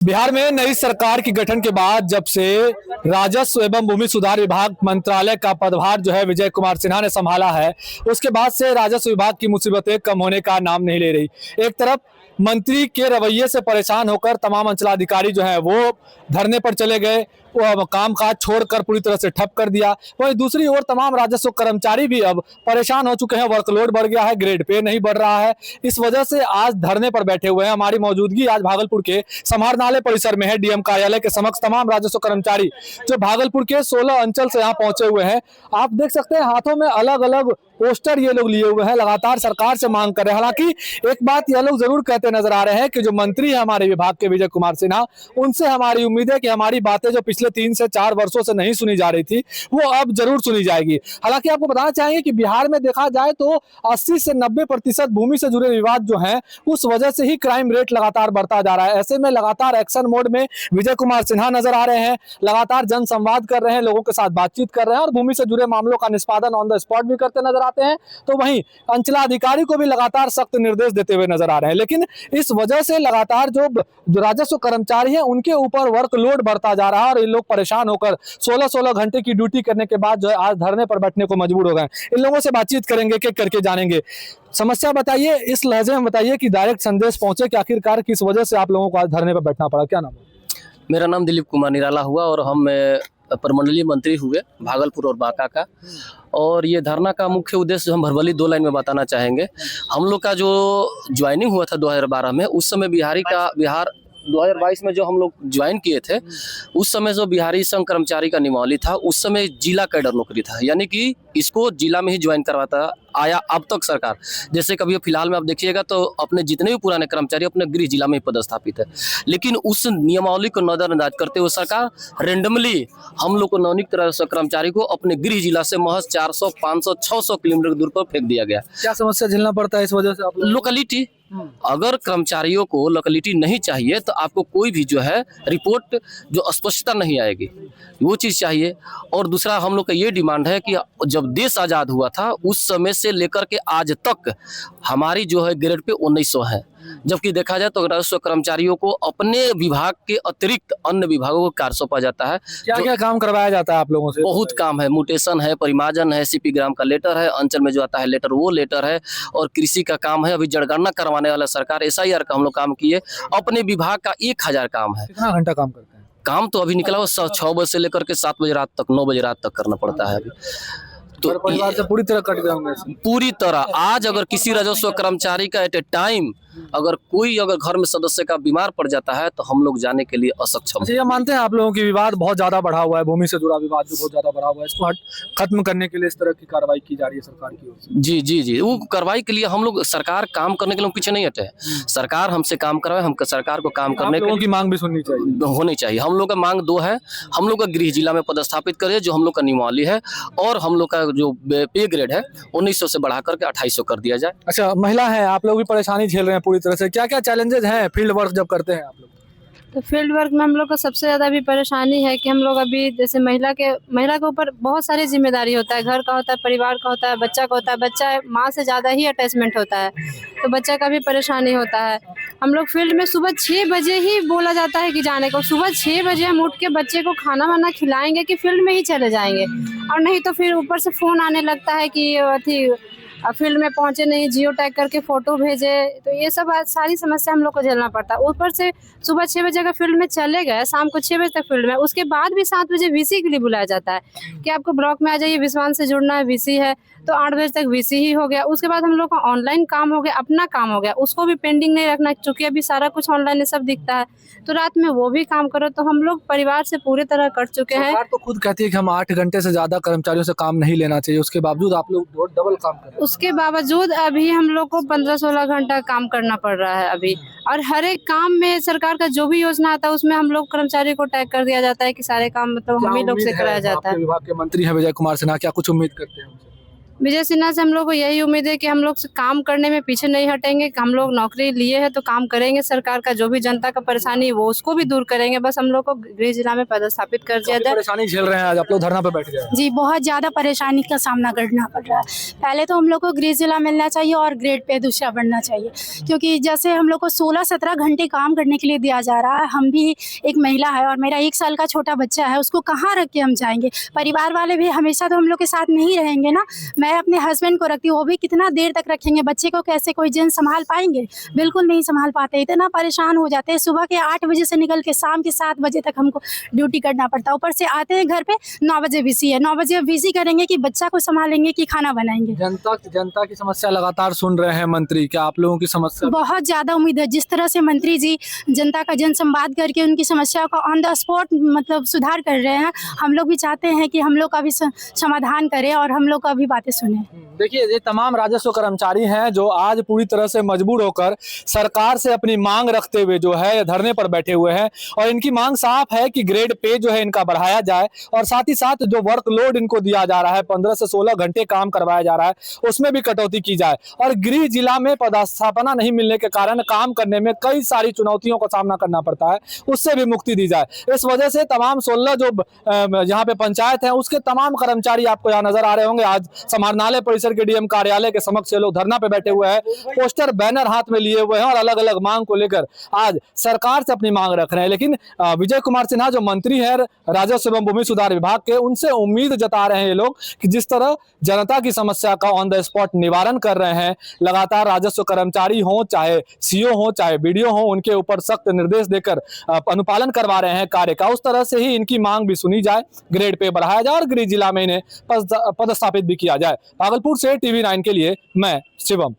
बिहार में नई सरकार के गठन के बाद जब से राजस्व एवं भूमि सुधार विभाग मंत्रालय का पदभार जो है विजय कुमार सिन्हा ने संभाला है, उसके बाद से राजस्व विभाग की मुसीबतें कम होने का नाम नहीं ले रही। एक तरफ मंत्री के रवैये से परेशान होकर तमाम अंचलाधिकारी जो है वो धरने पर चले गए, वो काम काज छोड़कर पूरी तरह से ठप कर दिया। वहीं दूसरी ओर तमाम राजस्व कर्मचारी भी अब परेशान हो चुके हैं, वर्कलोड बढ़ गया है, ग्रेड पे नहीं बढ़ रहा है। इस वजह से आज धरने पर बैठे हुए हैं। हमारी मौजूदगी आज भागलपुर के समाहरणालय परिसर में है। डीएम कार्यालय के समक्ष तमाम राजस्व कर्मचारी जो भागलपुर के 16 अंचल से यहाँ पहुंचे हुए हैं। आप देख सकते हैं हाथों में अलग अलग पोस्टर ये लोग लिए हुए हैं, लगातार सरकार से मांग कर रहे हैं। हालांकि एक बात ये लोग जरूर कहते नजर आ रहे हैं कि जो मंत्री है हमारे विभाग के विजय कुमार सिन्हा, उनसे हमारी उम्मीद है कि हमारी बातें जो पिछले 3 से 4 वर्षों से नहीं सुनी जा रही थी वो अब जरूर सुनी जाएगी। हालांकि आपको बताना चाहेंगे कि बिहार में देखा जाए तो 80 से 90% भूमि से जुड़े विवाद जो हैं उस वजह से ही क्राइम रेट लगातार बढ़ता जा रहा है। ऐसे में लगातार एक्शन मोड में विजय कुमार सिन्हा नजर आ रहे हैं, लगातार जन संवाद कर रहे हैं, लोगों के साथ बातचीत कर रहे हैं और भूमि से जुड़े मामलों का निष्पादन ऑन द स्पॉट भी करते नजर आते हैं। तो वहीं अंचलाधिकारी को भी लगातार सख्त निर्देश देते हुए नजर आ रहे हैं। लेकिन इस वजह से लगातार जो राजस्व कर्मचारी हैं उनके ऊपर वर्कलोड बढ़ता जा रहा है और ये लोग परेशान होकर 16-16 घंटे की ड्यूटी करने के बाद जो है आज धरने पर बैठने को मजबूर हो गए। इन लोगों से बातचीत करेंगे, एक करके जानेंगे। समस्या बताइए, इस लहजे में बताइए कि डायरेक्ट संदेश पहुंचे कि आखिरकार किस वजह से आप लोगों को आज धरने पर बैठना पड़ा। क्या नाम है? मेरा नाम दिलीप कुमार निराला हुआ और हम प्रमंडलीय मंत्री हुए भागलपुर और बांका का। और ये धरना का मुख्य उद्देश्य हम भरभली 2 लाइन में बताना चाहेंगे। हम लोग का जो ज्वाइनिंग हुआ था 2012 में, उस समय बिहार 2022 में जो हम लोग ज्वाइन किए थे, उस समय जो बिहारी संघ कर्मचारी का नियमावली था, उस समय जिला कैडर नौकरी था, यानी कि इसको जिला में ही ज्वाइन करवाता आया अब तक सरकार। जैसे कभी फिलहाल में आप देखिएगा तो अपने जितने भी पुराने कर्मचारी अपने गृह जिला में ही पदस्थापित है, लेकिन उस नियमावली को नजरअंदाज करते हुए सरकार रेंडमली हम लोग को नौनिक कर्मचारी को अपने गृह जिला से महज 400, 500, 600 किलोमीटर दूर पर फेंक दिया गया। क्या समस्या झेलना पड़ता है इस वजह से आप लोग? लोकेलिटी, अगर कर्मचारियों को लोकेलिटी नहीं चाहिए तो आपको कोई भी जो है रिपोर्ट जो स्पष्टता नहीं आएगी, वो चीज़ चाहिए। और दूसरा हम लोग का ये डिमांड है कि जब देश आज़ाद हुआ था उस समय से लेकर के आज तक हमारी जो है ग्रेड पे 1900 है, जबकि देखा जाए तो राजस्व कर्मचारियों को अपने विभाग के अतिरिक्त अन्य विभागों को कार्य सौंपा जाता है। क्या काम करवाया जाता है आप लोगों से? बहुत काम है, म्यूटेशन है, परिमार्जन है, सीपी ग्राम का लेटर है, अंचल में जो आता है लेटर वो लेटर है, और कृषि का काम है। अभी जनगणना करवाने वाला सरकार SIR का हम लोग काम किए। अपने विभाग का 1000 काम है। कितना घंटा काम करते हैं? काम तो अभी निकला हुआ 6 बजे से लेकर के 7 बजे रात तक, 9 बजे रात तक करना पड़ता है अभी। तो परिवार से पूरी तरह कट गए होंगे। पूरी तरह आज अगर किसी राजस्व कर्मचारी का एट ए टाइम अगर घर में सदस्य का बीमार पड़ जाता है तो हम लोग जाने के लिए असक्षम। ये मानते हैं आप लोगों की विवाद बहुत ज्यादा बढ़ा हुआ है, भूमि से जुड़ा विवाद भी बहुत ज्यादा बढ़ा हुआ है, इसको खत्म करने के लिए इस तरह की कार्रवाई की जा रही है सरकार की ओर से? जी जी जी, वो कार्रवाई के लिए हम लोग, सरकार काम करने के लिए पीछे नहीं हटे। सरकार हमसे काम करवाए, हम सरकार को काम करने की मांग भी सुननी चाहिए, होनी चाहिए। हम लोग का मांग 2 है। हम लोग का गृह जिला में पदस्थापित करे जो हम लोग का नियमावली है, और हम लोग का जो पे ग्रेड है 1900 से बढ़ा करके 2800 कर दिया जाए। अच्छा, महिला है, आप लोग भी परेशानी झेल रहे हैं पूरी तरह से। क्या क्या चैलेंजेस हैं फील्ड वर्क जब करते हैं आप लोग? तो फील्ड वर्क में हम लोग को सबसे ज़्यादा भी परेशानी है कि हम लोग अभी जैसे महिला के ऊपर बहुत सारी जिम्मेदारी होता है, घर का होता है, परिवार का होता है, बच्चा का होता है। बच्चा माँ से ज़्यादा ही अटैचमेंट होता है, तो बच्चा का भी परेशानी होता है। हम लोग फील्ड में सुबह 6 बजे ही बोला जाता है कि जाने को, सुबह 6 बजे हम उठ के बच्चे को खाना वाना खिलाएंगे कि फील्ड में ही चले जाएंगे, और नहीं तो फिर ऊपर से फ़ोन आने लगता है कि फील्ड में पहुंचे नहीं, जियो टैग करके फ़ोटो भेजे। तो ये सब सारी समस्या हम लोग को झेलना पड़ता है। ऊपर से सुबह 6 बजे अगर फील्ड में चले गए, शाम को 6 बजे तक फील्ड में, उसके बाद भी 7 बजे VC के लिए बुलाया जाता है कि आपको ब्लॉक में आ जाइए, विश्वास से जुड़ना है, VC है। तो 8 बजे तक VC ही हो गया। उसके बाद हम लोग का ऑनलाइन काम हो गया, अपना काम हो गया, उसको भी पेंडिंग नहीं रखना, चूँकि अभी सारा कुछ ऑनलाइन सब दिखता है। तो रात में वो भी काम करो, तो हम लोग परिवार से पूरी तरह कट चुके हैं। सरकार तो खुद कहती है कि हम 8 घंटे से ज़्यादा कर्मचारियों से काम नहीं लेना चाहिए, उसके बावजूद आप लोग डबल काम कर रहे हैं। उसके बावजूद अभी हम लोग को 15-16 घंटा काम करना पड़ रहा है अभी। और हर एक काम में सरकार का जो भी योजना आता है उसमें हम लोग कर्मचारी को टैग कर दिया जाता है कि सारे काम मतलब हम ही लोग से कराया जाता है। विभाग के मंत्री हैं विजय कुमार सिन्हा, क्या कुछ उम्मीद करते हैं उनसे? विजय सिन्हा से हम लोग को यही उम्मीद है कि हम लोग काम करने में पीछे नहीं हटेंगे, कि हम लोग नौकरी लिए हैं तो काम करेंगे, सरकार का जो भी जनता का परेशानी है वो उसको भी दूर करेंगे। बस हम लोग को गृह जिला में पदस्थापित कर दिया जाए। परेशानी झेल रहे हैं, आज आप लोग धरना पे बैठ गए। जी, बहुत ज़्यादा परेशानी का सामना करना पड़ रहा है। पहले तो हम लोग को गृह जिला मिलना चाहिए और ग्रेड पे दूसरा बढ़ना चाहिए, क्योंकि जैसे हम लोग को 16-17 घंटे काम करने के लिए दिया जा रहा है। हम भी एक महिला है और मेरा 1 साल का छोटा बच्चा है, उसको कहाँ रख के हम जाएंगे। परिवार वाले भी हमेशा तो हम लोग के साथ नहीं रहेंगे ना। मैं अपने हस्बैंड को रखती हूँ, वो भी कितना देर तक रखेंगे। बच्चे को कैसे कोई जेंट्स संभाल पाएंगे? बिल्कुल नहीं संभाल पाते, इतना परेशान हो जाते हैं। सुबह के 8 बजे से निकल के शाम के 7 बजे तक हमको ड्यूटी करना पड़ता है। ऊपर से आते हैं घर पे 9 बजे वीसी है, 9 बजे वीसी करेंगे कि बच्चा को संभालेंगे कि खाना बनाएंगे। जनता की समस्या लगातार सुन रहे हैं मंत्री, क्या आप लोगों की समस्या? बहुत ज़्यादा उम्मीद है। जिस तरह से मंत्री जी जनता का जनसंवाद करके उनकी समस्याओं का ऑन द स्पॉट मतलब सुधार कर रहे हैं, हम लोग भी चाहते हैं कि हम लोग का भी समाधान करें और हम लोग का भी बातें सुने। देखिए, ये तमाम राजस्व कर्मचारी हैं जो आज पूरी तरह से मजबूर होकर सरकार से अपनी मांग रखते हुए जो है धरने पर बैठे हुए हैं, और इनकी मांग साफ है कि ग्रेड पे जो है इनका बढ़ाया जाए, और साथ ही साथ जो वर्कलोड इनको दिया जा रहा है 15 से 16 घंटे काम करवाया जा रहा है उसमें भी कटौती की जाए, और गृह जिला में पदस्थापना नहीं मिलने के कारण काम करने में कई सारी चुनौतियों का सामना करना पड़ता है, उससे भी मुक्ति दी जाए। इस वजह से तमाम 16 जो यहाँ पे पंचायत है उसके तमाम कर्मचारी आपको यहाँ नजर आ रहे होंगे, आज समाहरणालय परिसर के डीएम कार्यालय के समक्ष लोग धरना पे बैठे हुए हैं, पोस्टर बैनर हाथ में लिए हुए हैं और अलग अलग मांग को लेकर आज सरकार से अपनी मांग रख रहे हैं। लेकिन विजय कुमार सिन्हा जो मंत्री है राजस्व एवं भूमि सुधार विभाग के, उनसे उम्मीद जता रहे हैं ये लोग कि जिस तरह जनता की समस्या का ऑन द स्पॉट निवारण कर रहे हैं, लगातार राजस्व कर्मचारी हो चाहे सीओ हो चाहे बीडीओ हो, उनके ऊपर सख्त निर्देश देकर अनुपालन करवा रहे हैं कार्य का, उस तरह से ही इनकी मांग भी सुनी जाए, ग्रेड पे बढ़ाया जाए और गृह जिला में इन्हें पदस्थापित भी किया जाए। भागलपुर से TV9 के लिए मैं शिवम।